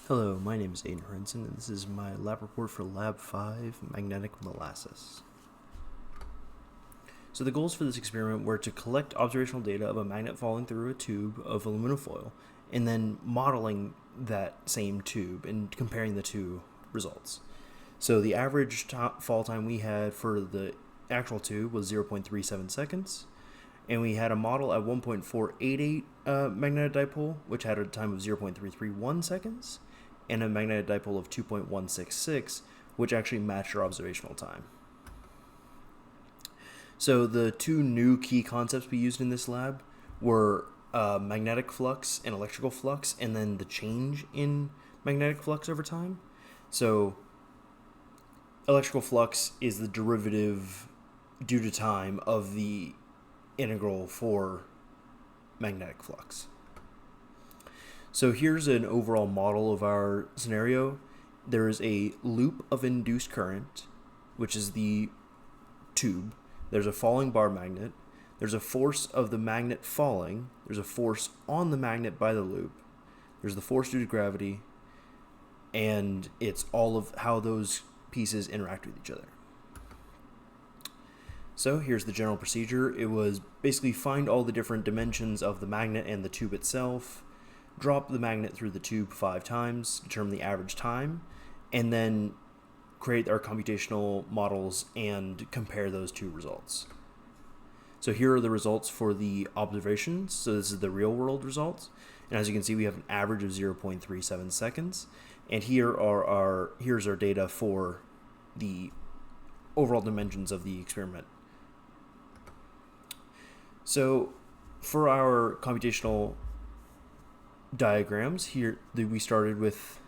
Hello, my name is Aiden Renson, and this is my lab report for Lab 5, Magnetic Molasses. So the goals for this experiment were to collect observational data of a magnet falling through a tube of aluminum foil, and then modeling that same tube and comparing the two results. So the average fall time we had for the actual tube was 0.37 seconds, and we had a model at 1.488 magnetic dipole, which had a time of 0.331 seconds, and a magnetic dipole of 2.166, which actually matched our observational time. So the two new key concepts we used in this lab were magnetic flux and electrical flux, and then the change in magnetic flux over time. So electrical flux is the derivative due to time of the integral for magnetic flux. So here's an overall model of our scenario. There is a loop of induced current, which is the tube. There's a falling bar magnet. There's a force of the magnet falling. There's a force on the magnet by the loop. There's the force due to gravity. And it's all of how those pieces interact with each other. So here's the general procedure. It was basically find all the different dimensions of the magnet and the tube itself, drop the magnet through the tube 5 times, determine the average time, and then create our computational models and compare those two results. So here are the results for the observations. So this is the real world results. And as you can see, we have an average of 0.37 seconds. And here's our data for the overall dimensions of the experiment. So for our computational diagrams, here we started with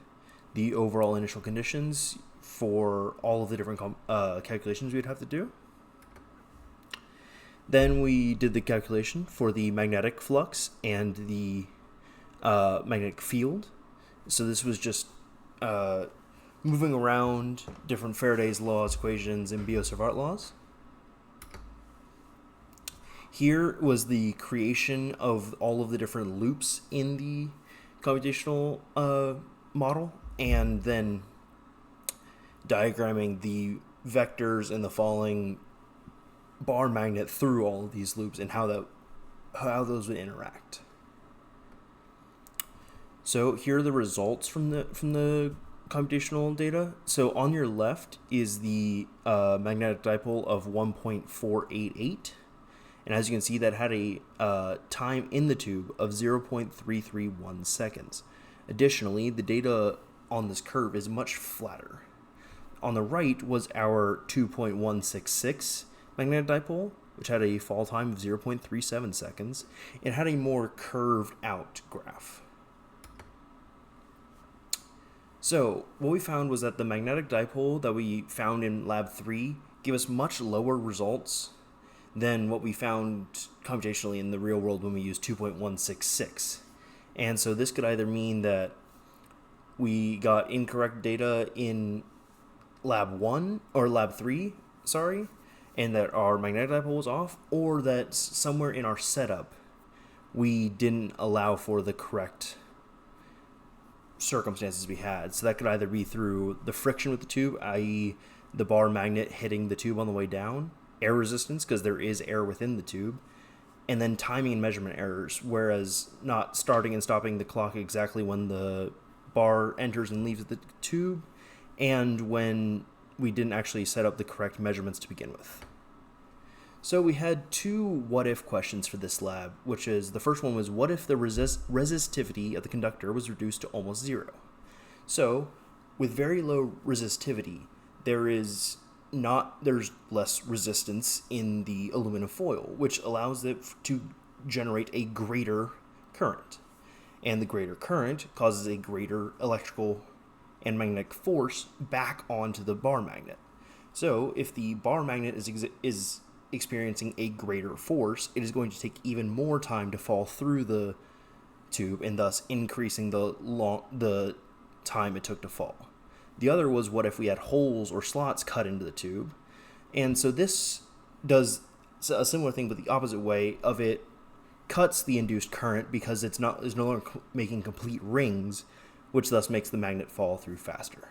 the overall initial conditions for all of the different calculations we'd have to do. Then we did the calculation for the magnetic flux and the magnetic field. So this was just moving around different Faraday's laws, equations, and Biot-Savart laws. Here was the creation of all of the different loops in the computational model, and then diagramming the vectors and the falling bar magnet through all of these loops and how those would interact. So here are the results from the computational data. So on your left is the magnetic dipole of 1.488. And as you can see, that had a time in the tube of 0.331 seconds. Additionally, the data on this curve is much flatter. On the right was our 2.166 magnetic dipole, which had a fall time of 0.37 seconds. It had a more curved out graph. So what we found was that the magnetic dipole that we found in Lab 3 gave us much lower results than what we found computationally in the real world when we used 2.166. And so this could either mean that we got incorrect data in Lab 1 or Lab 3, and that our magnetic dipole was off, or that somewhere in our setup we didn't allow for the correct circumstances we had. So that could either be through the friction with the tube, i.e. the bar magnet hitting the tube on the way down, air resistance, because there is air within the tube, and then timing and measurement errors, whereas not starting and stopping the clock exactly when the bar enters and leaves the tube, and when we didn't actually set up the correct measurements to begin with. So we had 2 what-if questions for this lab, which is, the first one was, what if the resistivity of the conductor was reduced to almost 0? So, with very low resistivity, there's less resistance in the aluminum foil, which allows it to generate a greater current. And the greater current causes a greater electrical and magnetic force back onto the bar magnet. So if the bar magnet is experiencing a greater force, it is going to take even more time to fall through the tube, and thus increasing the time it took to fall. The other was, what if we had holes or slots cut into the tube? And so this does a similar thing, but the opposite way of it cuts the induced current because it's no longer making complete rings, which thus makes the magnet fall through faster.